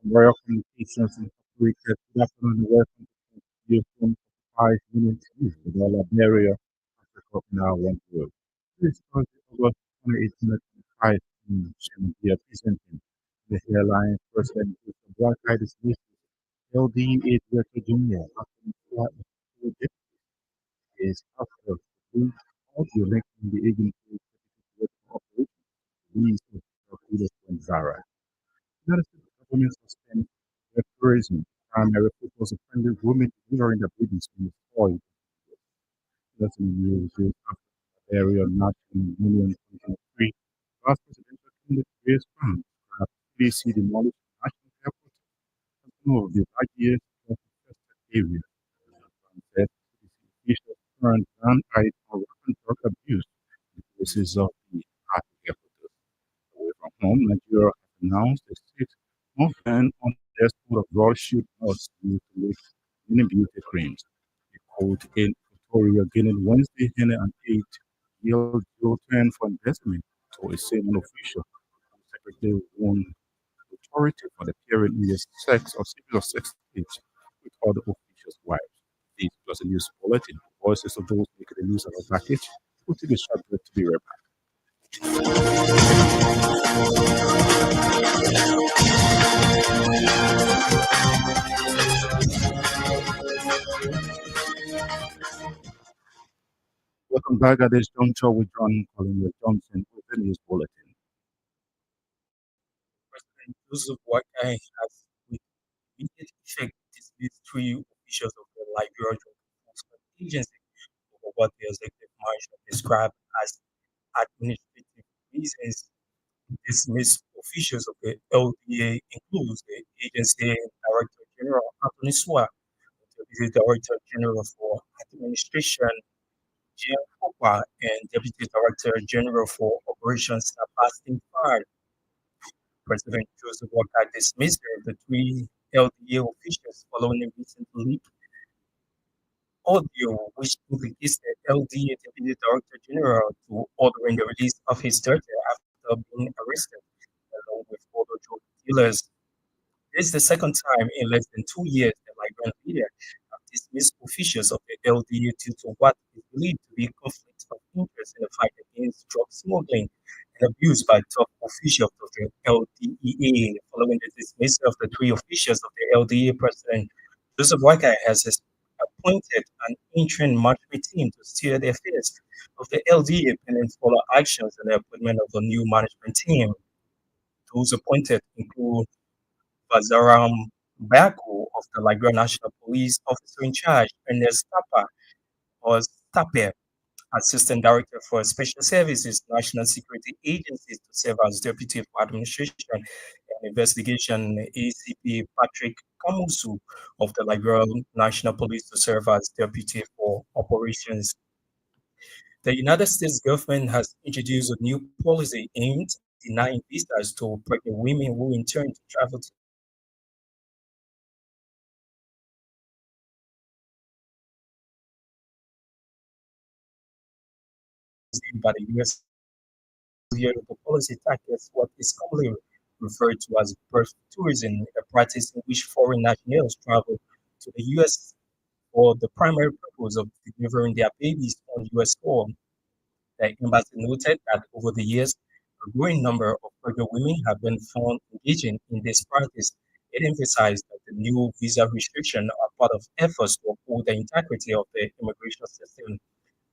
Royal Communications in Puerto Rico. Good afternoon and welcome to your phone 5 minutes east with the Liberia, Africa, in our one world. This is Thursday, August 28, 2025, in Shanghai, presenting the airline president with the Black Eyed Peas, LDA Director Junior, After the is after the audio linking the agency with operation. These are the Zara. United States government suspend their tourism primary focus of friendly women delivering their babies in the soil. That's in the years after area national union 2023. Last presidential candidate raised funds for PDC demolished national airport as one of the ideas of affected areas. Said CDC officials turned gun-eyed for weapon drug abuse in cases of the airport away from home. Nigeria has announced a six-month ban on the export of raw shoot nuts used to make many beauty creams. A court in Equatorial Guinea Wednesday handed an 8-year jail term for investment to a senior official. The secretary warned the authority for the period in the sex or civil sex stage with other officials' wives. This was a news bulletin. Voices of those making the news of the package will take a short break to be right back. Welcome back at this juncture with John Colin Johnson with the news bulletin. President Joseph Boakai has with immediate effect dismissed three officials of the Liberia Drug Enforcement Agency over what the executive management described as administrative reasons. Dismissed officials of the LDA includes the agency Director General Anthony Swart, Deputy Director General for Administration Jim Hopper, and Deputy Director General for Operations Sebastian Farr. President Joseph Walker dismissed the three LDA officials following a recent leaked audio which implicates the LDA Deputy Director General to ordering the release of his daughter after being arrested, along with other drug dealers. This is the second time in less than 2 years that Liberian leader have dismissed officials of the LDA due to what is believed to be a conflict of interest in the fight against drug smuggling and abuse by top officials of the LDEA. Following the dismissal of the three officials of the LDA, President Joseph Waka has appointed an interim management team to steer the affairs of the LDA pending follow actions and the appointment of a new management team. Those appointed include Bazaram Baku of the Liberia National Police Officer in charge, Ernest Tapa or Tape, Assistant Director for Special Services, National Security Agencies to serve as Deputy for Administration and Investigation, ACP Patrick Kamusu of the Liberia National Police to serve as Deputy for Operations. The United States government has introduced a new policy aimed at denying visas to pregnant women who intend to travel to by the U.S. Here, the policy tackles what is commonly referred to as birth tourism, a practice in which foreign nationals travel to the U.S. for the primary purpose of delivering their babies on U.S. soil. The embassy noted that over the years, a growing number of pregnant women have been found engaging in this practice. It emphasized that the new visa restrictions are part of efforts to uphold the integrity of the immigration system.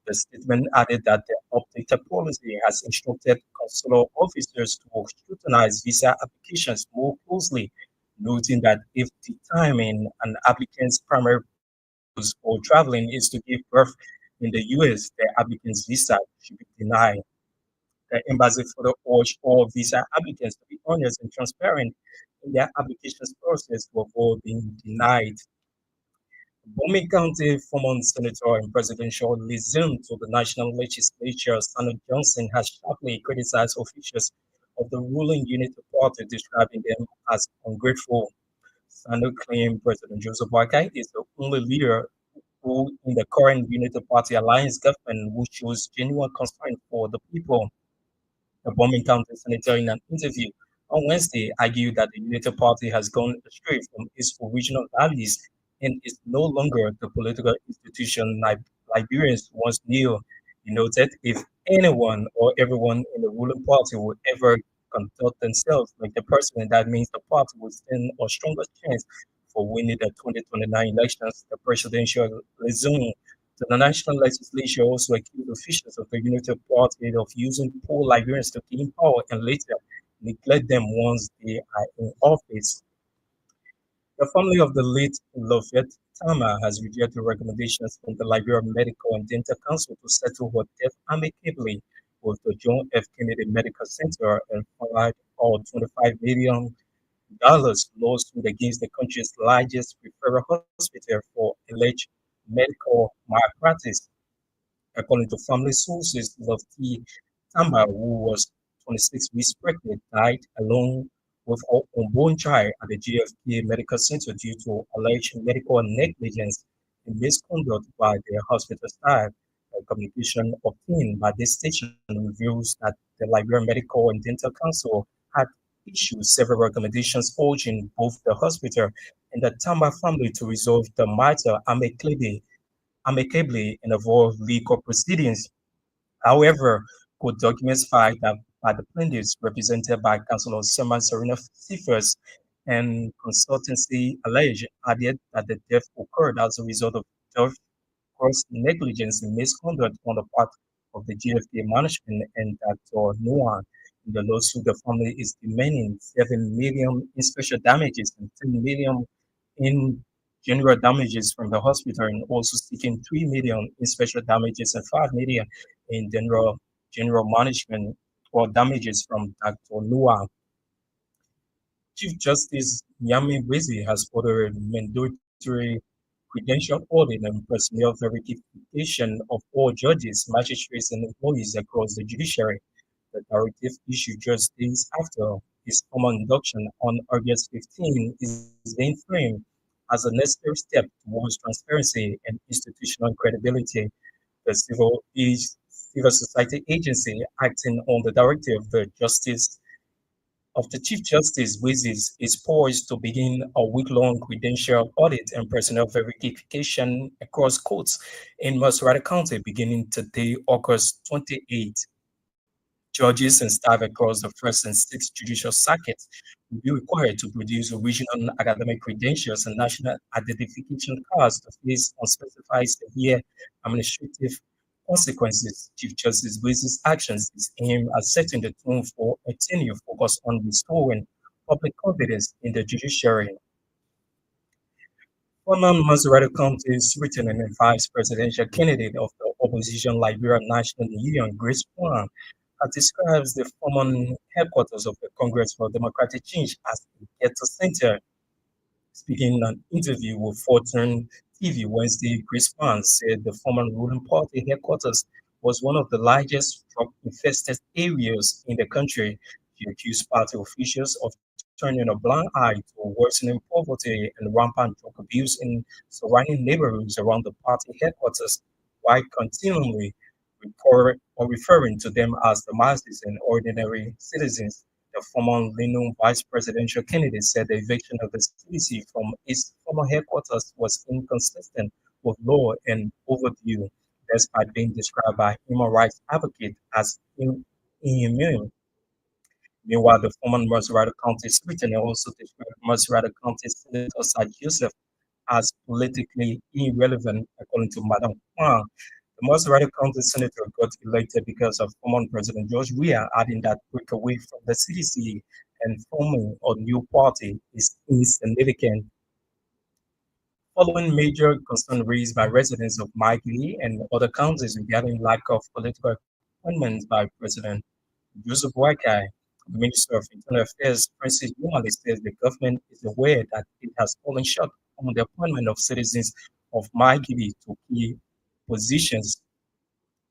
The statement added that the updated policy has instructed consular officers to scrutinize visa applications more closely, noting that if determining an applicant's primary purpose for traveling is to give birth in the U.S., the applicant's visa should be denied. The embassy further urged all visa applicants to be honest and transparent in their application process to avoid being denied. Bomi County former senator and presidential liaison to the national legislature, Sanu Johnson, has sharply criticized officials of the ruling Unity Party, describing them as ungrateful. Sanu claimed President Joseph Boakai is the only leader who in the current United Party alliance government, who shows genuine concern for the people. The Birmingham County Senator, in an interview on Wednesday, argued that the United Party has gone astray from its original values and is no longer the political institution Liberians once knew. He noted if anyone or everyone in the ruling party would ever conduct themselves like the president, that means the party would stand a stronger chance for winning the 2029 elections. The presidential liaison to the national legislature also accused officials of the United Party of using poor Liberians to gain power and later neglect them once they are in office. The family of the late Lafayette Tama has rejected recommendations from the Liberian Medical and Dental Council to settle her death amicably with the John F. Kennedy Medical Center and filed a $25 million lawsuit against the country's largest referral hospital for alleged medical malpractice. According to family sources, Lofty Tamba, who was 26 weeks pregnant, died along with her unborn child at the JFK Medical Center due to alleged medical negligence and misconduct by the hospital staff. A communication obtained by this station reveals that the Liberian Medical and Dental Council had issued several recommendations urging both the hospital and the Tamba family to resolve the matter amicably and avoid legal proceedings. However, court documents filed by the plaintiffs, represented by Councilor Serman Serena Cephas and consultancy alleged, added that the death occurred as a result of gross negligence and misconduct on the part of the GFK management and Dr. Noah. In the lawsuit, the family is demanding 7 million in special damages and 10 million in general damages from the hospital and also seeking 3 million in special damages and 5 million in general management or damages from Dr. Noah. Chief Justice Yami Wizi has ordered mandatory credential audit and personnel verification of all judges, magistrates, and employees across the judiciary. The directive issued just days after his formal induction on August 15 is being framed as a necessary step towards transparency and institutional credibility. The civil society agency acting on the directive of the Chief Justice Wizis is poised to begin a week-long credential audit and personnel verification across courts in Maserati County beginning today, August 28. Judges and staff across the first and sixth judicial circuits will be required to produce original academic credentials and national identification cards to face unspecified severe administrative consequences. Chief Justice Wise's actions is aimed at setting the tone for a tenure focused on restoring public confidence in the judiciary. Former Maserati County's Superintendent and vice presidential candidate of the opposition Liberian National Union, Grace Broom, describes the former headquarters of the Congress for Democratic Change as a ghetto center. Speaking in an interview with Fortune TV Wednesday, Chris Barnes said the former ruling party headquarters was one of the largest drug-infested areas in the country. She accused party officials of turning a blind eye to worsening poverty and rampant drug abuse in surrounding neighborhoods around the party headquarters, while continually referring to them as the masses and ordinary citizens. The former Lino vice presidential candidate said the eviction of the CDC from its former headquarters was inconsistent with law and overdue, despite being described by human rights advocates as inhumane. Meanwhile, the former Maserati County Secretary also described Maserati County Senator Sir Joseph as politically irrelevant, according to Madam Kwan. The Maserati County Senator got elected because of former President George Weah, adding that break away from the CDC and forming a new party is insignificant. Following major concern raised by residents of Mikey and other counties regarding lack of political appointments by President Joseph Boakai, the Minister of Internal Affairs, Francis Yumali, says the government is aware that it has fallen short on the appointment of citizens of Mikey to key positions.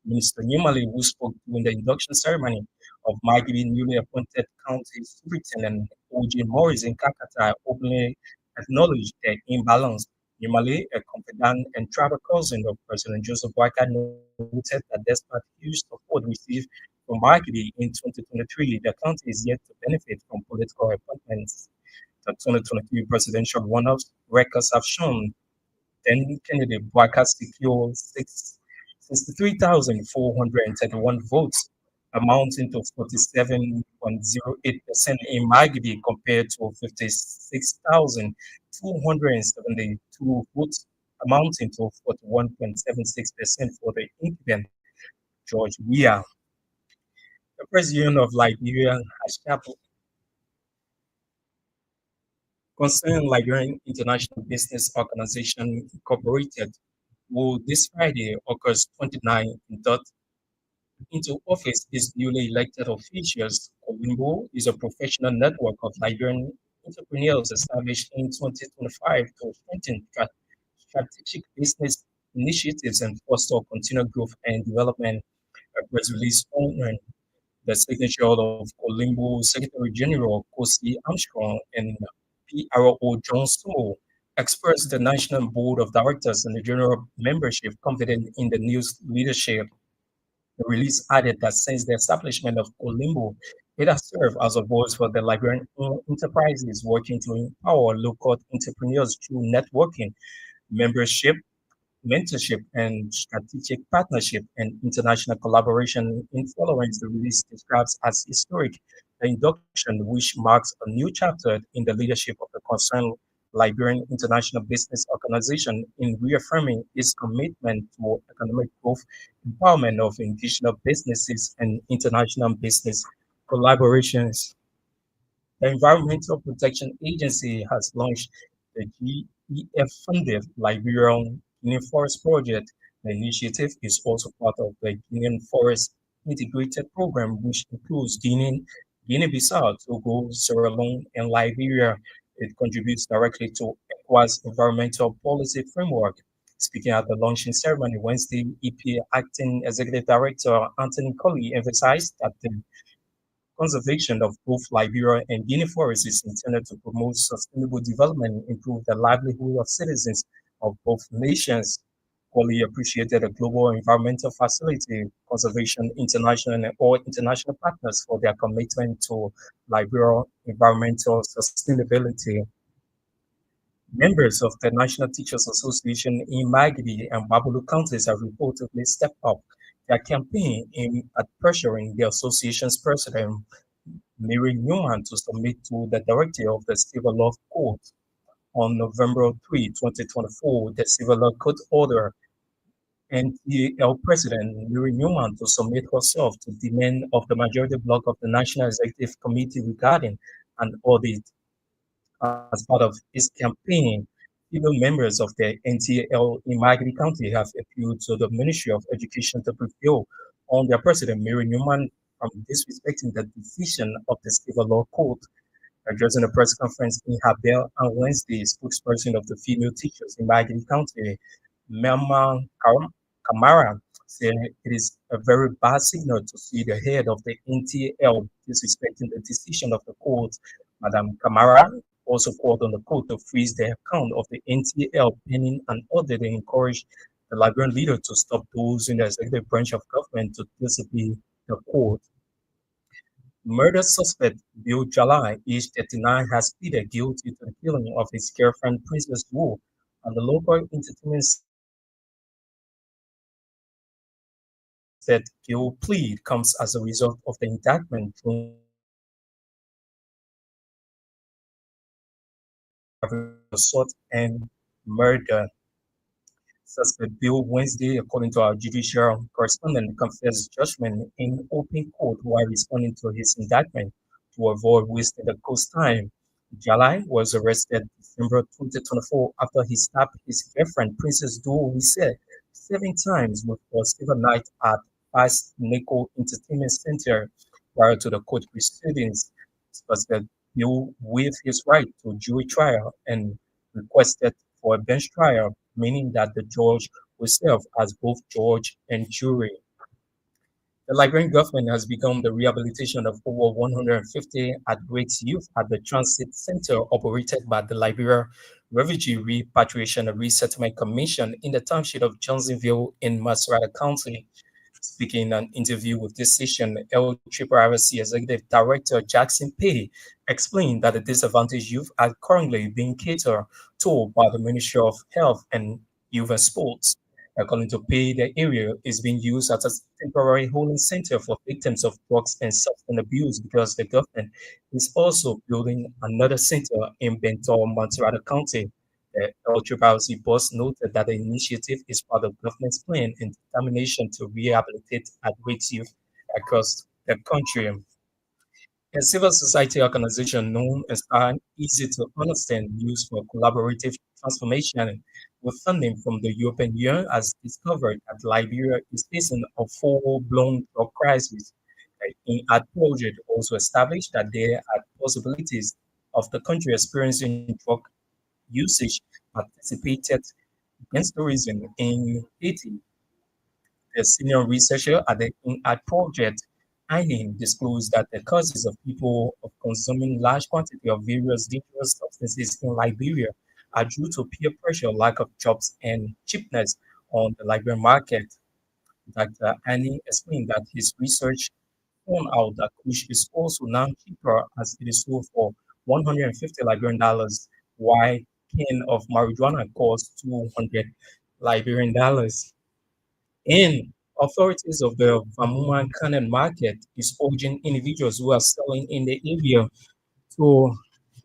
Minister Numali, who spoke during the induction ceremony of Maggie newly appointed county superintendent O.J. Morris in Kakata, openly acknowledged the imbalance. Imale, a confidant and tribal cousin of President Joseph Boakai, noted that despite huge support received from Markety in 2023, the county is yet to benefit from political appointments. The 2023 presidential runoffs records have shown then candidate Boakai secured 63,431 votes, amounting to 47.08% in Markety compared to 56,272 votes, amounting to 41.76% for the incumbent George Weah. The president of Liberia has sharply concerned Liberian International Business Organization Incorporated, who this Friday, August 29, inducted into office is newly elected officials. Olimbo is a professional network of Liberian entrepreneurs established in 2025 to strengthen strategic business initiatives and foster continued growth and development. A press release honoring the signature of Olimbo Secretary General Kosi Armstrong and PRO John Snow expressed the National Board of Directors and the general membership confident in the new leadership. The release added that since the establishment of Olimbo, it has served as a voice for the Liberian enterprises working to empower local entrepreneurs through networking, membership, mentorship, and strategic partnership and international collaboration. In following, the release describes as historic the induction, which marks a new chapter in the leadership of the concerned Liberian International Business Organization in reaffirming its commitment to economic growth, empowerment of indigenous businesses, and international business collaborations. The Environmental Protection Agency has launched the GEF-funded Liberian Guinea Forest Project. The initiative is also part of the Guinean Forest Integrated Program, which includes Guinea-Bissau, Togo, Sierra Leone, and Liberia. It contributes directly to ECOWAS environmental policy framework. Speaking at the launching ceremony Wednesday, EP Acting Executive Director Anthony Colley emphasized that the conservation of both Liberia and Guinea forests is intended to promote sustainable development and improve the livelihood of citizens of both nations. Quali appreciated the Global Environmental Facility, Conservation International, and all international partners for their commitment to Liberia environmental sustainability. Members of the National Teachers Association in Magadi and Babulu counties have reportedly stepped up their campaign aimed at pressuring the association's president Mary Newman to submit to the Director of the Civil Law Court on November 3, 2024. The Civil Law Court order NTL President Mary Newman to submit herself to demand of the majority bloc of the National Executive Committee regarding an audit. As part of his campaign, fellow members of the NTL in Magadi County have appealed to the Ministry of Education to prevail on their president, Mary Newman, from disrespecting the decision of the Civil Law Court. Addressing a press conference in Habel on Wednesday, spokesperson of the female teachers in Magadi County, Melma Kamara, said it is a very bad signal to see the head of the NTL disrespecting the decision of the court. Madam Kamara also called on the court to freeze the account of the NTL pending an order to encourage the Liberian leader to stop those in the executive branch of government to disobey the court. Murder suspect Bill Jalai, aged 39, has pleaded guilty to the killing of his girlfriend Princess Wu, and the local entertainment said Gill plea comes as a result of the indictment thrown against him on November 3, 2024, charging aggravated assault and murder. Suspect Bill Wednesday, according to our judicial correspondent, confessed judgment in open court while responding to his indictment to avoid wasting the court's time. Jalai was arrested December 2024 after he stabbed his girlfriend, Princess Doo Wise, 7 times with a silver knife at Fast Neko Entertainment Center. Prior to the court proceedings, Suspect Bill waived his right to jury trial and requested for a bench trial, meaning that the judge will serve as both judge and jury. The Liberian government has begun the rehabilitation of over 150 at-risk youth at the transit center operated by the Liberia Refugee Repatriation and Resettlement Commission in the township of Johnsonville in Masrata County. Speaking in an interview with this station, LRRC Executive Director Jackson Pay explained that the disadvantaged youth are currently being catered to by the Ministry of Health and Youth and Sports. According to Pay, the area is being used as a temporary holding center for victims of drugs and substance abuse because the government is also building another center in Benton, Montserrat County. The LRRC boss noted that the initiative is part of government's plan and determination to rehabilitate at-risk youth across the country. A civil society organization known as an easy to understand used for collaborative transformation with funding from the European Union has discovered that Liberia is facing a full-blown drug crisis. In Art Project also established that there are possibilities of the country experiencing drug usage participated against tourism in Haiti. The senior researcher at the INAD project, Eileen, disclosed that the causes of people of consuming large quantity of various dangerous substances in Liberia are due to peer pressure, lack of jobs, and cheapness on the Liberian market. Dr. Annie explained that his research found out that kush is also now cheaper as it is sold for 150 Liberian dollars, while can of marijuana costs 200 Liberian dollars. And authorities of the Vamuman Cannon market is urging individuals who are selling in the area to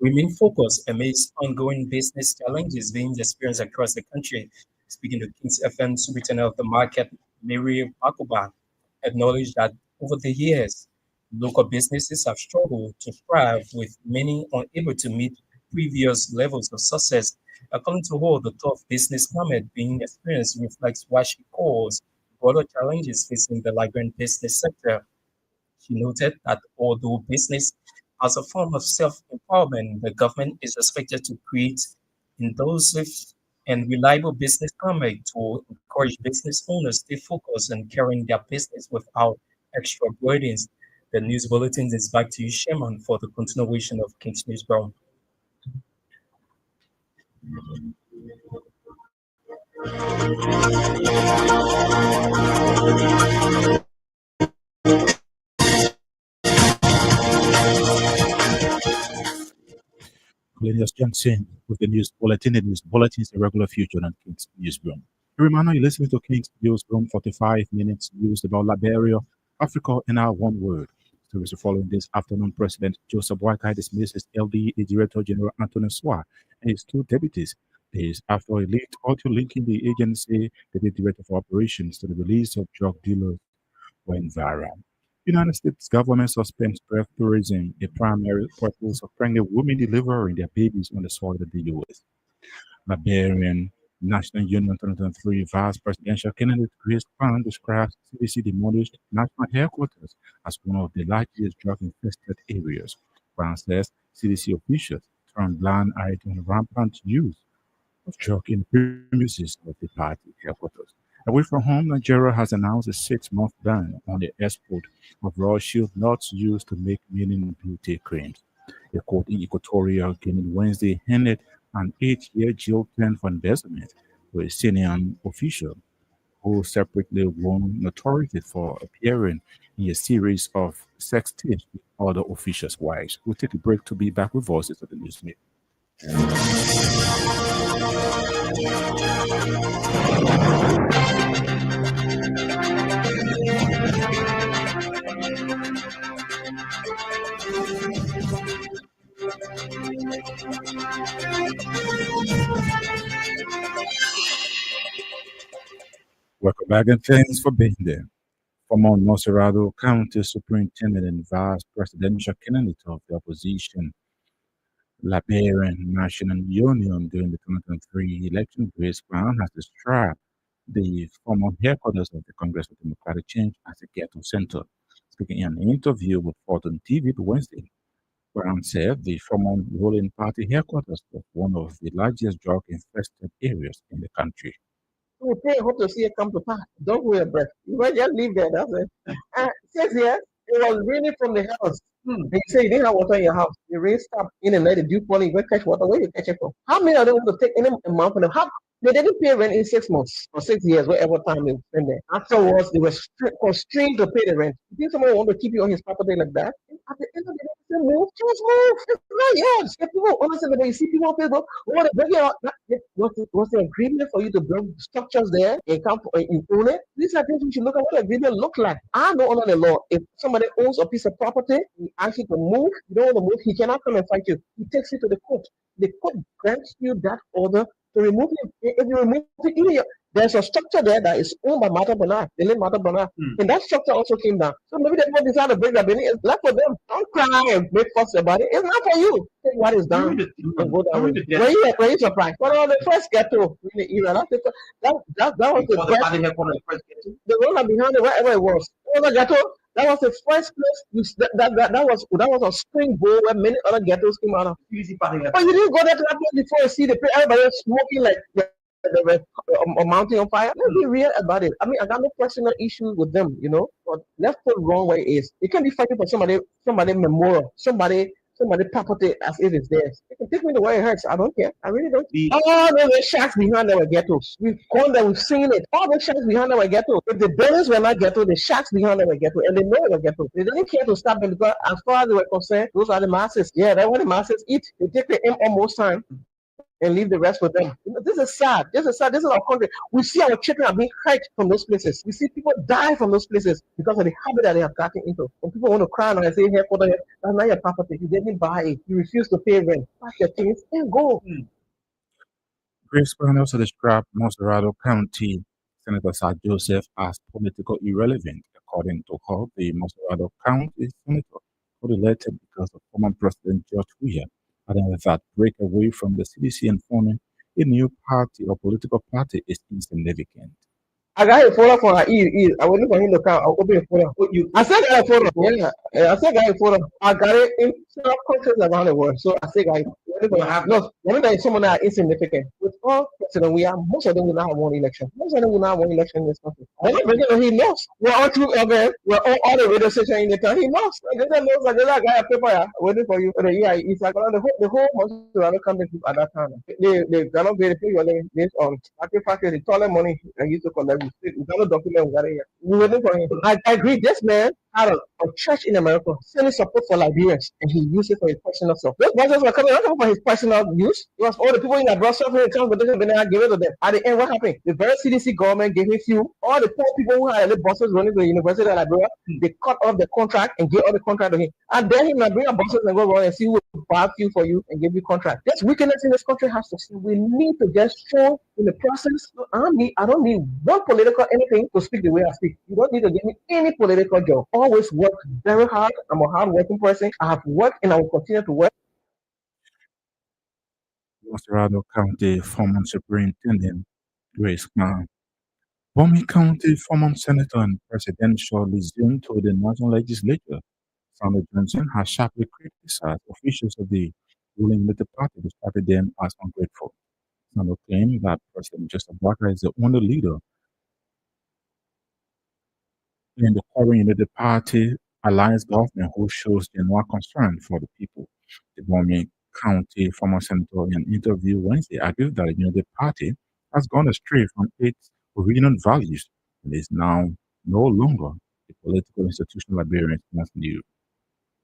remain focused amidst ongoing business challenges being experienced across the country. Speaking to Kings FM, Superintendent of the market, Mary Bakuba, acknowledged that over the years, local businesses have struggled to thrive, with many unable to meet previous levels of success. According to her, the tough business climate being experienced reflects what she calls broader challenges facing the Liberian business sector. She noted that although business as a form of self-empowerment, the government is expected to create inclusive and reliable business climate to encourage business owners to stay focused on carrying their business without extra burdens. The news bulletin is back to you, Sherman, for the continuation of King's News Brown. Cornelius Johnson with the news bulletin. The news bulletin is a regular feature on King's Newsroom. A reminder you're listening to King's Newsroom, 45 minutes news about Liberia, Africa, in our one word. Stories following this afternoon, President Joseph Boakai dismisses LDA Director General Anthony Swar and his two deputies days after a leaked audio linking the agency, the Director for Operations, to the release of drug dealers went viral. United States government suspends birth tourism, a primary purpose of pregnant women delivering their babies on the soil of the U.S. Liberian National Union 2023 Vice Presidential candidate Grace Pan describes CDC demolished national headquarters as one of the largest drug-infested areas. Pan says CDC officials turned blind eye to the rampant use of drug in premises of the party headquarters. Away from home, Nigeria has announced a 6-month ban on the export of raw shield nuts used to make meaning beauty creams. A court in Equatorial Guinea Wednesday handed an 8-year jail term for embezzlement to a senior official who separately won notoriety for appearing in a series of sex tapes with other officials' wives. We'll take a break to be back with voices of the news. Welcome back and thanks for being there. Former Monserrado County Superintendent and Vice Presidential candidate of the opposition, Liberian National Union during the 2023 election, Grace Brown has described the former headquarters of the Congress of Democratic Change as a ghetto center. Speaking in an interview with Fortune TV Wednesday, Brown said the former ruling party headquarters was one of the largest drug infested areas in the country. We pray and hope to see it come to pass. Don't hold your breath. You might just leave there. That's it. It says here, it was raining from the heavens. And you say you didn't have water in your house. The rain stopped in the night, the dew falling, you go catch water. Where you catch it from? How many of them want to take any amount from them? How they didn't pay rent in 6 months or 6 years, whatever time they spend there. Afterwards, they were constrained to pay the rent. You think someone want to keep you on his property like that? At the end of the day, they say, move, just move. It's not yours. If people honestly, when you see people on Facebook, want to bring it out, what's the agreement for you to build structures there and come in own it? These are things we should look at what the agreement look like. I know under the law, if somebody owns a piece of property, he asks you to move, you don't want to move, he cannot come and fight you. He takes you to the court. The court grants you that order to remove him. If you remove it, there's a structure there that is owned by Mata Bernard, the late Mata Bernard. And that structure also came down. So maybe they want decide to break that building. It's left for them. Don't cry and make fuss about it. It's not for you. Take what is down and go down. Were you surprised? Well, the first ghetto in the era, that was the first. The one behind it, wherever it was. It was a ghetto. That was the first place. That was a spring bowl where many other ghettos came out of. But you didn't go there to that place before you see the place. Everybody was smoking like they were mounting on fire. Let's be real about it. I mean, I got no personal issues with them, but let's put it wrong where it is. You can't be fighting for somebody memorial, somebody property as if it's theirs. You can take me the way it hurts. I don't care. I really don't. All those shacks behind them were ghettos. We've gone there, we've seen it. All those shacks behind them were ghettos. If the buildings were not ghetto, the shacks behind them were ghetto, and they know it was ghetto. They didn't care to stop them because, as far as they were concerned, those are the masses. Yeah, that's what the masses eat. They take the aim almost time and leave the rest with them. This is sad. This is sad. This is our country. We see our children are being hurt from those places. We see people die from those places because of the habit that they have gotten into. When people want to cry and say, "Hey, for that's not your property. You didn't buy it. You refuse to pay rent. Pack your things and go." Grace Brown also described Monserrado County Senator Sir Joseph as political irrelevant. According to her, the Monserrado County Senator got elected because of former President George Weah, adding that break away from the CDC and forming a new party or political party is insignificant. I got a photo for her. I waiting for him to come. I'll open a photo. I said I got a photo. Yeah, I said I got a photo. I got it in several countries around the world. So I said I no. One that is someone that is insignificant. With all president we are, most of them will not have one election. Most of them will not have one election in this country. And he lost. We're all through again. We're all the radio station in the town. He lost. I just knows like that guy a paper. Yeah, waiting for you. Yeah, it's like the whole Monserrado country at that time. They cannot be the people based on factory. They toilet money and used to collect. We got a document. We got it here. We waiting for him. I agree. This man had a church in America selling support for Liberians, and he used it for his personal stuff. Those buses were coming not for his personal use. It was all the people in that brought stuff in the town, but they gave it to them. At the end, what happened? The very CDC government gave him fuel. All the poor people who had the buses running to the University of Liberia, they cut off the contract and gave all the contract to him. And then he might bring up buses and go around and see who will buy fuel for you and give you contract. This wickedness in this country has to see. We need to just show in the process. I don't need one political anything to speak the way I speak. You don't need to give me any political job. Always work very hard. I'm a hard-working person. I have worked and I will continue to work. Monserrado County former Superintendent Grace Brown. Broom County former Senator and presidential resumed to the national legislature. Sandra Johnson has sharply criticized officials of the ruling Labour Party, describing them as ungrateful. Sandra claimed that President Joseph Barker is the only leader in the current United Party alliance government who shows genuine concern for the people. The Broom County former senator in an interview Wednesday argued that the United Party has gone astray from its original values and is now no longer a political institution Liberians once knew.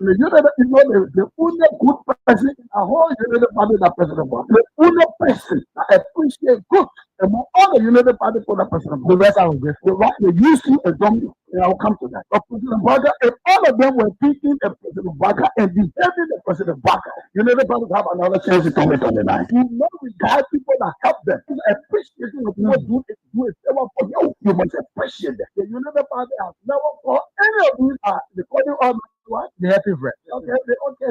The only good person in a whole United Party that President was. The only person that appreciates good among all the United Party for the President. The rest are ungrateful. They used to a zombie. I'll come to that. But President Barker, and all of them were thinking of President Barker and behaving the President Barker. United Party have another chance in 2029. You know, we guide people that help them. Appreciating what people do is favor for you. You must appreciate them. The United Party has never called any of these the calling all what? The happy friend. Okay,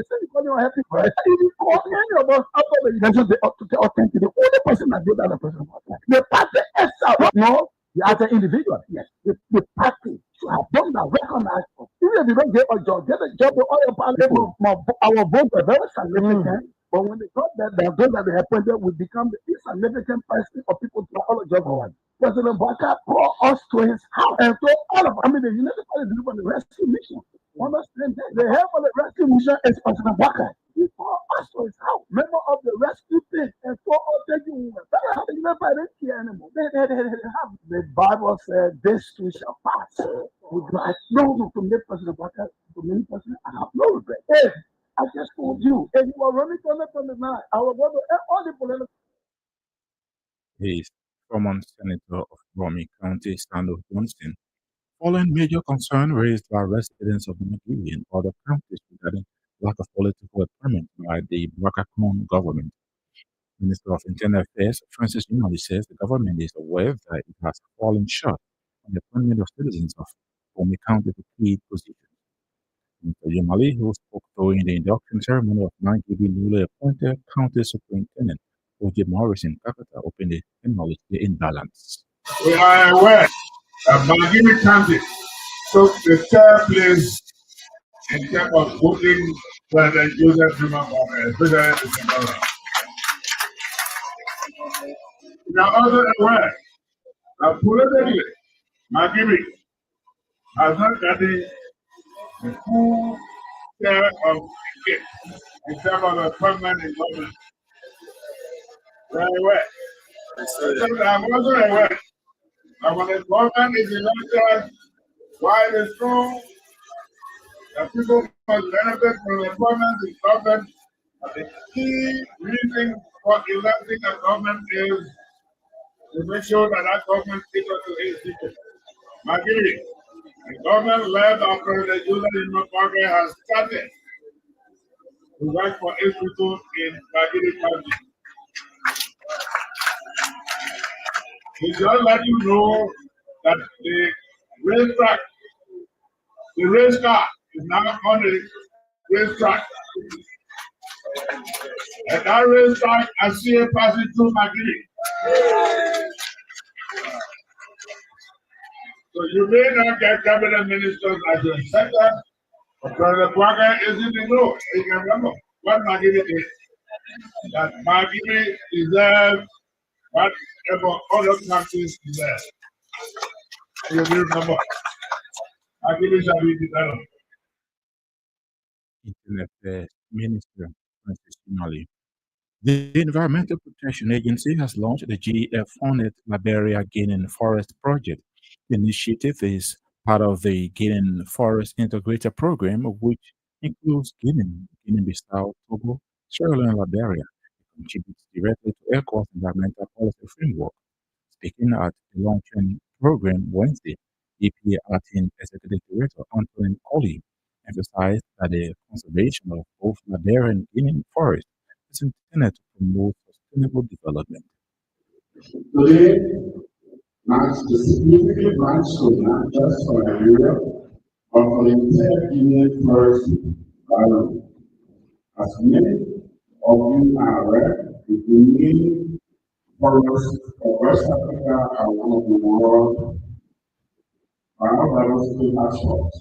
so you call you a happy friend. If you call any of us after the election, they ought to tell authentic. The only person that did that is the President Barker. The party itself, no, the other individual, yes. The party should have done that, recognize us. Even if you don't get a job with all your party, our vote are very significant. But when they got that, those that they appointed will become the insignificant person for people to all the job. President Barker brought us to his house and told all of us, I mean, the United States delivered the rescue mission. Understand that? The head of the rescue mission is President Barker. He brought us to his house, member of the rescue team, and told us that you were better. You never didn't care anymore. The Bible said, this too shall pass. I know to make President Barker, to many persons, I have no regret. Hey, I just told you, if you are running 2029, I will go to all the political. He is former Senator of Broom County, Sandal Johnson, following major concern raised by residents of McGee and other counties regarding lack of political appointment by the Bracacon government. Minister of Internal Affairs Francis Yumali says the government is aware that it has fallen short on the appointment of citizens of Broom County to key positions. Mr. Yumali, who spoke during the induction ceremony of McGee newly appointed County Superintendent O.J. Morris in Calcutta, opened the acknowledged the imbalance. We are aware that Malgiri County took the third place in terms of voting President Joseph Zuma for President of Zimbabwe. We are also aware that politically, Malgiri has not gotten the full share of it in terms of appointment in government. We are aware. I'm also aware that when the government is elected, while it's true that people must benefit from the employment in government, but the key reason for electing a government is to make sure that that government caters to its people. Magiri, the government led by President Julian Imapage has started to work for its people in Magiri County. We just let you know that the race car is now on the racetrack. And that racetrack, I see it passing through Magiri. So you may not get cabinet ministers as your sector, but the Quagga is in the know. You can remember what Magiri is. That Magiri deserves whatever other countries deserve. You will remember. Magiri shall be developed. Internal Affairs Minister Francis Yumali. The Environmental Protection Agency has launched the GF-funded Liberia Guinea Forest Project. The initiative is part of the Guinea Forest Integrated Program, which includes Guinea-Bissau, Togo, Sierra Leone, and Liberia. It contributes directly to ECOWAS environmental policy framework. Speaking at the launching program Wednesday, EPA Acting Executive Director Antoine Colley emphasized that the conservation of both Liberia and Guinea forests is intended to promote sustainable development. Today marks the significant milestone not just for Nigeria, but for the entire Guinean forest environment. As many of you are aware, the Guinean forests of West Africa are one of the world's biodiversity hotspots,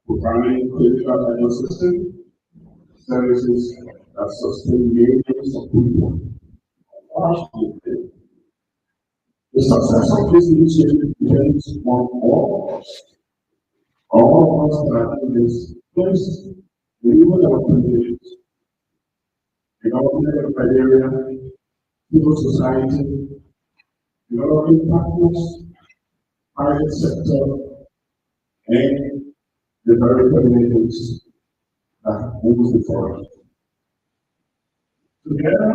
providing critical ecosystem services that sustain millions of people. The success of this initiative depends on all of us. All of us that are in this place, even our communities, the government of Nigeria, civil society, developing partners, private sector, and the very communities that move the forest. Together,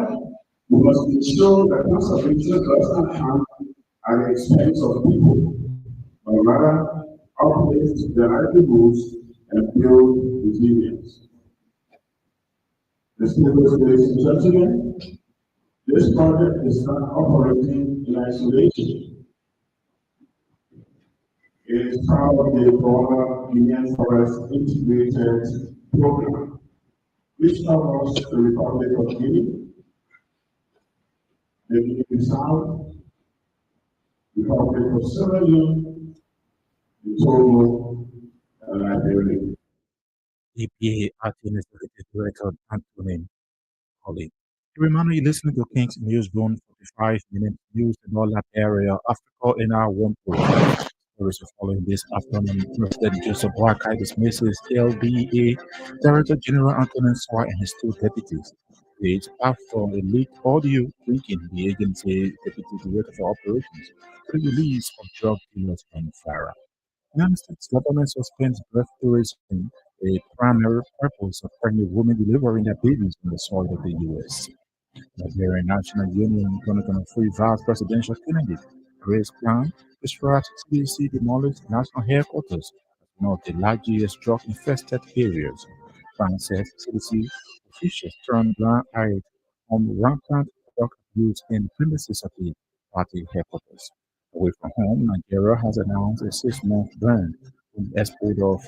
we must ensure that conservation does not come at the expense of people, but rather uplift their livelihoods and build resilience. Distinguished ladies and gentlemen, this project is not operating in isolation. It is part of the broader Guinean Forest Integrated Program, which covers the Republic of Guinea, the Guinea-Bissau, Republic of Sierra Leone, Togo, and Liberia. EPA Acting Executive Director Antoine Colley. Reminder you listening to King's Newsroom 45 minutes news in all that area. Africa in our one post. Stories are following this afternoon. President Joseph Boakai dismisses LBA Director General Antonin Swai and his two deputies. It's after a leaked audio linking the agency deputy director for operations to the release of drug dealers from Farah. United States government suspends birth tourism, a primary purpose of pregnant women delivering their babies on the soil of the U.S. Nigerian National Union 2023 Vice Presidential candidate Grace Plan to start CDC demolished national headquarters as one of the largest drug-infested areas. Plan says CDC officials turned blind eye on rampant drug abuse in premises of the party headquarters. Away from home, Nigeria has announced a 6-month ban on the export of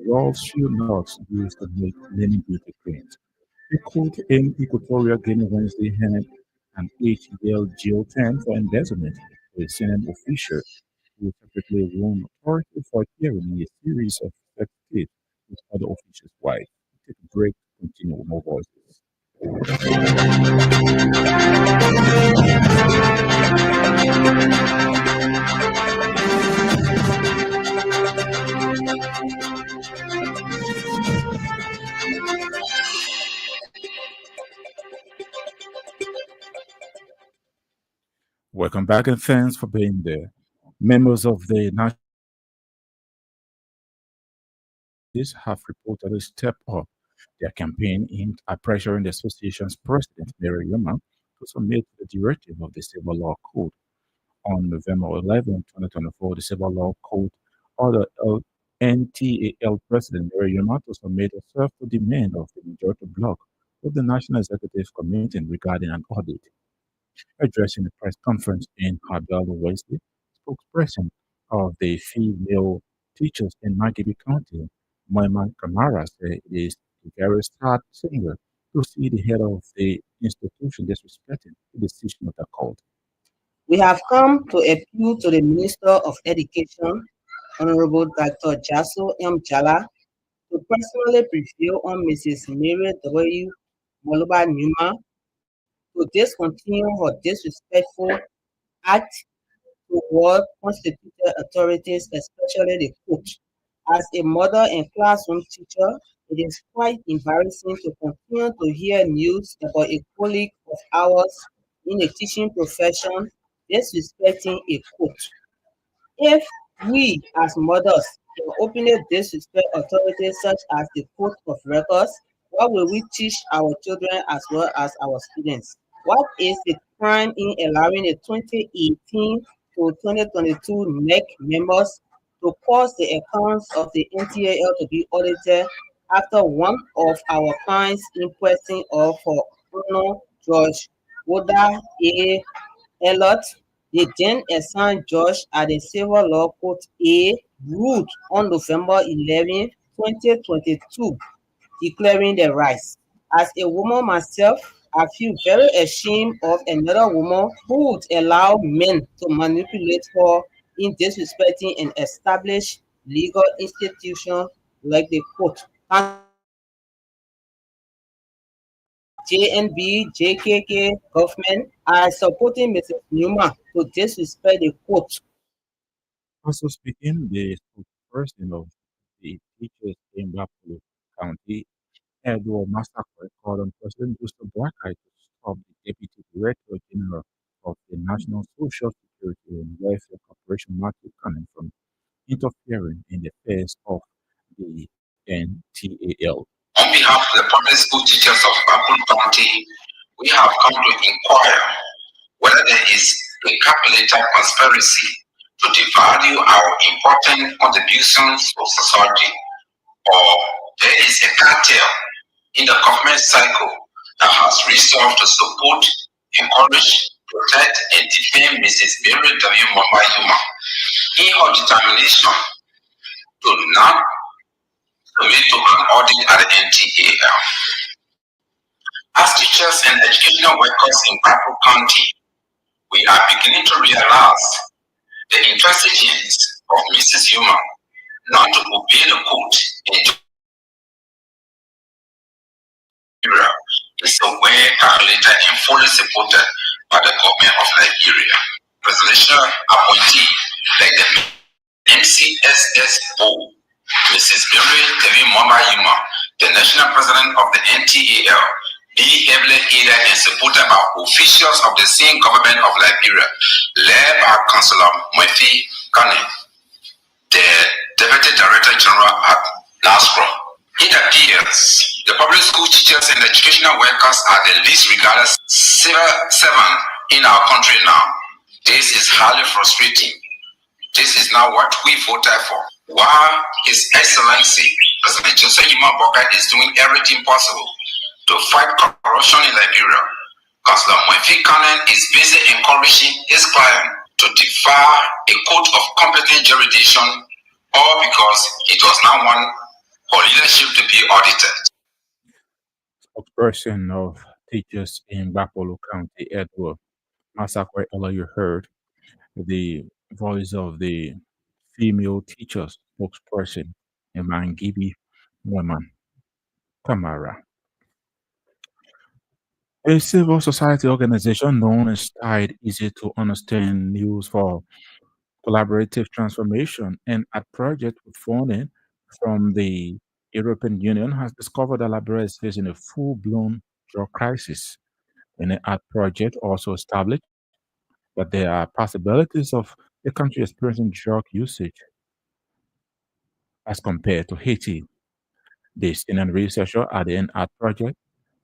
raw shoe nuts used to make linen beauty creams. A court in Equatorial Guinea Wednesday had an 8-year jail term for embezzlement to a Senate official who separately warned authorities for appearing in a series of sex tapes with other officials' wives. Take a break, continue with more voices. Welcome back and thanks for being there. Members of the National have reportedly stepped up their campaign aimed at pressuring the association's president, Mary Yuma, to submit the directive of the Civil Law Code. On November 11, 2024, the Civil Law Code ordered NTAL President Mary Yuma to submit a to demand of the majority bloc of the National Executive Committee regarding an audit. Addressing the press conference in Harbel Wednesday, spokesperson of the female teachers in Magabi County, Moima Kamara, said it is a very sad singer to see the head of the institution disrespecting the decision of the court. We have come to appeal to the Minister of Education, Honorable Dr. Jaso M. Jala, to personally prevail on Mrs. Mary W. Moluba Numa to discontinue her disrespectful act toward constituted authorities, especially the court. As a mother and classroom teacher, it is quite embarrassing to continue to hear news about a colleague of ours in a teaching profession disrespecting a court. If we as mothers can openly disrespect authorities such as the court of records, what will we teach our children as well as our students? What is the crime in allowing the 2018 to 2022 NEC members to cause the accounts of the NTAL to be audited after one of our clients inquesting of for Honor George Woda A. Elliott, the then assigned judge at the Civil Law Court A, ruled on November 11, 2022, declaring the rights. As a woman myself, I feel very ashamed of another woman who would allow men to manipulate her in disrespecting an established legal institution like the court. JNB, JKK government are supporting Mrs. Newman to disrespect the court. Also speaking, the spokesperson of the teachers in Bapolo County, Edward Massacre, called on President Joseph Boakai to stop the Deputy Director General of the National Social Security and Welfare Corporation, Matthew Cannon, from interfering in the affairs of the NTAL. On behalf of the public school teachers of Bapolo County, we have come to inquire whether there is a calculated conspiracy to devalue our important contributions to society, or there is a cartel in the government cycle that has resolved to support, encourage, protect, and defend Mrs. Mary W. Mumbai Yuma in her determination to not submit to an audit at the NTAL. As teachers and educational workers in Bapolo County, we are beginning to realize the intransigence of Mrs. Yuma not to obey the court and is a well calculated and fully supported by the government of Liberia. Presidential appointee like the MCSSO, Mrs. Mary Tevi Mama Yuma, the national president of the NTAL, be heavily aided and supported by officials of the same government of Liberia, led by Councillor Murphy Kane, the Deputy Director General at NASPRO. It appears the public school teachers and educational workers are the least regarded civil servant in our country now. This is highly frustrating. This is not what we voted for. While His Excellency President Joseph Yuma Boka is doing everything possible to fight corruption in Liberia, Councillor Murphy Cannon is busy encouraging his client to defy a court of competent jurisdiction, all because he does not want her leadership to be audited. Spokesperson of teachers in Bapolo County, Edward Massacre Ella, you heard the voice of the female teachers spokesperson, Emangibi Woman Kamara. A civil society organization known as Tide Easy to Understand News for Collaborative Transformation and at project with funding from the European Union has discovered that Liberia is facing a full-blown drug crisis. And the art project also established that there are possibilities of the country experiencing drug usage as compared to Haiti. The senior researcher at the art project,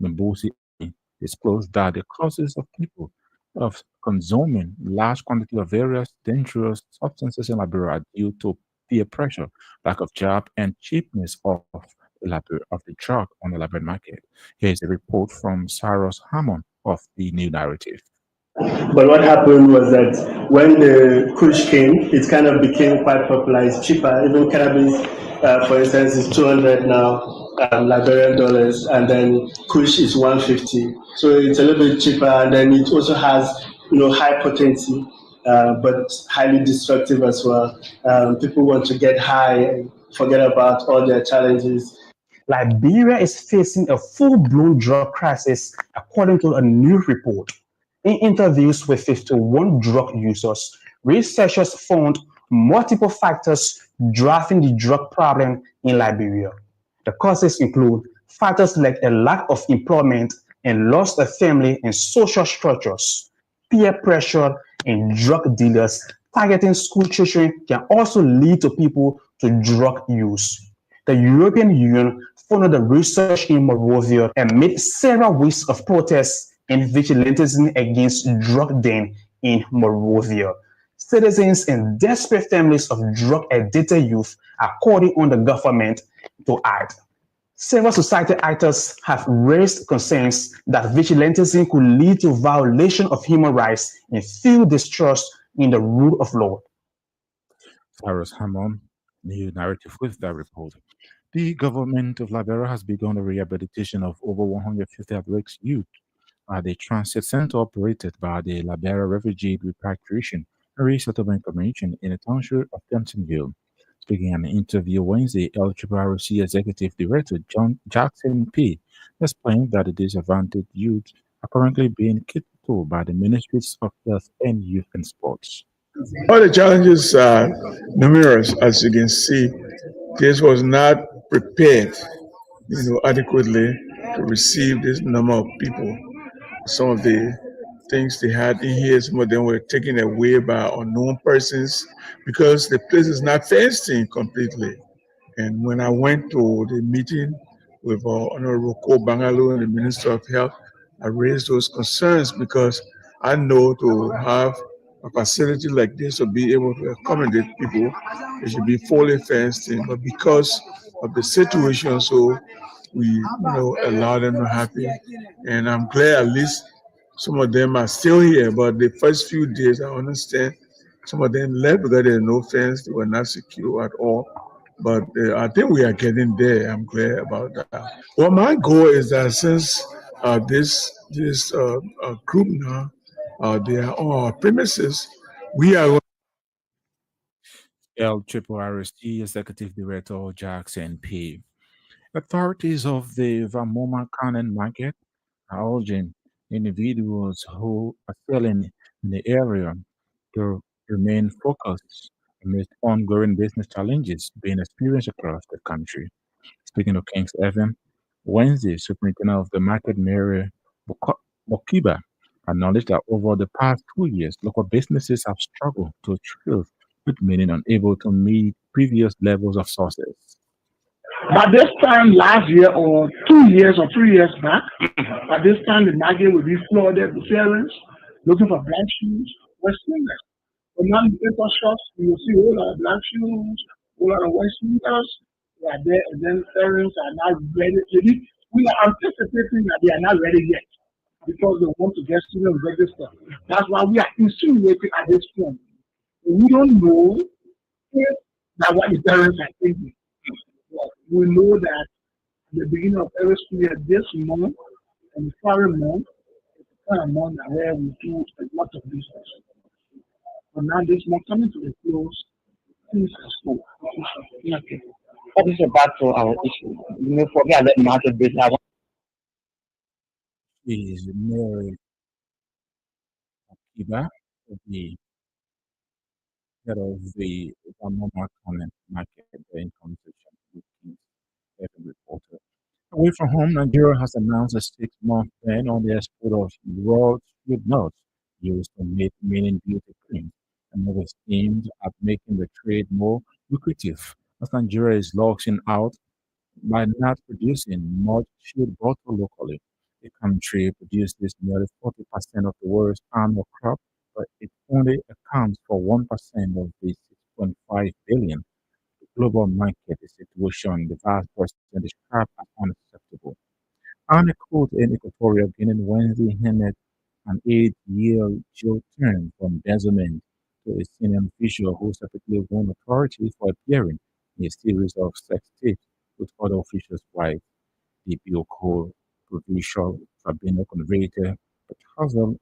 Mbusi Ali, disclosed that the causes of people of consuming large quantities of various dangerous substances in Liberia are due to peer pressure, lack of job, and cheapness of the drug on the Liberian market. Here's a report from Cyrus Hammond of the New Narrative. But what happened was that when the Kush came, it kind of became quite popular. It's cheaper. Even cannabis, for instance, is 200 now, Liberian dollars, and then Kush is 150. So it's a little bit cheaper, and then it also has, high potency, but highly destructive as well. People want to get high and forget about all their challenges. Liberia is facing a full blown drug crisis, according to a new report. In interviews with 51 drug users, researchers found multiple factors driving the drug problem in Liberia. The causes include factors like a lack of employment and loss of family and social structures. Peer pressure and drug dealers targeting school children can also lead to people to drug use. The European Union funded the research in Monrovia amid several weeks of protests and vigilantism against drug den in Monrovia. Citizens and desperate families of drug-addicted youth are calling on the government to act. Civil society actors have raised concerns that vigilantism could lead to violation of human rights and fuel distrust in the rule of law. Cyrus Hammond, New Narrative with that report. The government of Liberia has begun the rehabilitation of over 150 at-risk youth at the transit center operated by the Liberia Refugee Repatriation and Resettlement Commission in the township of Temptonville. Speaking in an interview Wednesday, LRRC Executive Director John Jackson P. explained that the disadvantaged youth are currently being catered to by the Ministries of Health and Youth and Sports. All the challenges are numerous, as you can see. This was not prepared, adequately to receive this number of people. Some of the things they had in here, some of them were taken away by unknown persons because the place is not fenced in completely. And when I went to the meeting with Honorable Ko Bangalo and the Minister of Health, I raised those concerns because I know to have a facility like this to be able to accommodate people, it should be fully fenced in. But because of the situation, so we allow them to happen. And I'm glad at least some of them are still here. But the first few days, I understand some of them left because there's no fence, they were not secure at all. But I think we are getting there. I'm glad about that. Well, my goal is that since this group now, they are on our premises, we are. LRRC Executive Director Jackson P. Authorities of the Vamoma Cannon Market urging individuals who are selling in the area to remain focused amidst ongoing business challenges being experienced across the country. Speaking of Kings FM, Wednesday, Superintendent of the Market, Mary Mokiba, acknowledged that over the past 2 years, local businesses have struggled to thrive, with many unable to meet previous levels of success. But this time last year or 2 years or 3 years back, at this time the market will be flooded with parents looking for black shoes, West sneakers. But now the paper shops, you will see a whole lot of black shoes, a whole lot of white sneakers. They are there, and then parents are not ready. We are anticipating that they are not ready yet because they want to get students registered. That's why we are insinuating at this point. We don't know if that what the parents are thinking. But we know that at the beginning of every school year, this month and the following month, it's the kind of month where we do a lot of business. But now this month coming to the close, things are slow. Okay. What is back to our issue? You may forget that market business. Is Mary Mokiba, the head of the Obama Market in conversation with Kings FM reporter. Away from home, Nigeria has announced a 6-month ban on the export of raw fruit nuts used to make many beauty creams, and it is aimed at making the trade more lucrative, as Nigeria is losing out by not producing much chilled butter locally. The country produces nearly 40% of the world's annual crop, but it only accounts for 1% of the 6.5 billion global market situation. The vast percentage crop as unacceptable. On a quote in Equatorial Guinea Wednesday ended an 8-year jail term for embezzlement to a senior official who separately won authority for appearing in a series of sex tapes with other officials' wives. The Bioko provincial Fabino Converter, but Hazel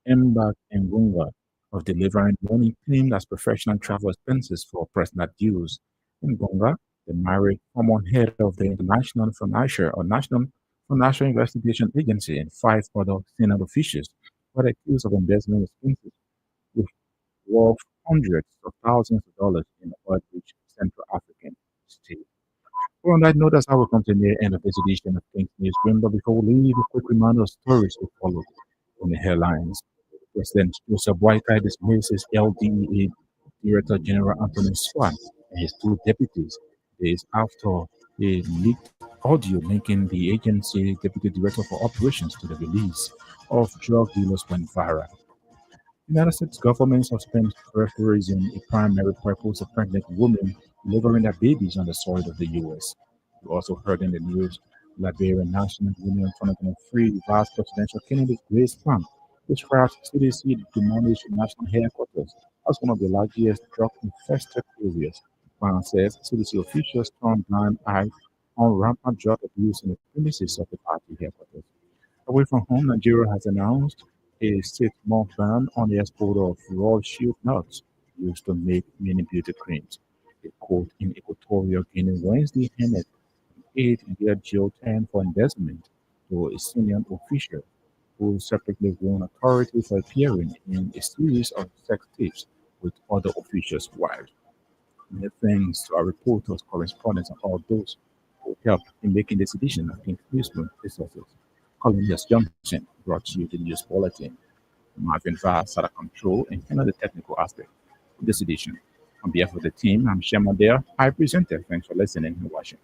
Mbak Ngunga of delivering money claimed as professional travel expenses for personal use. Ngunga, the married former head of the International Financial or National Financial Investigation Agency, and 5 other senior officials were accused of embezzling expenses with worth hundreds of thousands of dollars in oil-rich Central African state. Well, on that note, that's how we come to the end of this edition of King's Newsroom. But before we leave, a quick reminder of stories to follow in the headlines. President Joseph Boakai dismisses LDA Director General Anthony Swan and his 2 deputies days after a leaked audio linking the agency deputy director for operations to the release of drug dealers went viral. United States government suspends authorizing a primary purpose of pregnant women delivering their babies on the soil of the U.S. You also heard in the news Liberian National Union 2023 vice presidential candidate Grace Trump describes CDC demolished national headquarters as one of the largest drug-infested areas. Brown says CDC officials turned blind eye on rampant drug abuse in the premises of the party headquarters. Away from home, Nigeria has announced a 6-month ban on the export of raw shield nuts used to make many beauty creams. A court in Equatorial Guinea Wednesday handed an 8-year jail term for embezzlement to a senior official who separately won authority for appearing in a series of sex tapes with other officials' wives. Many thanks to our reporters, correspondents, and all those who helped in making this edition of King's Newsroom resources. Cornelius Johnson brought you the news bulletin. Marvin Vaz had a control and handled the technical aspect of this edition. On behalf of the team, I'm Shema Dare. I presented. Thanks for listening and watching.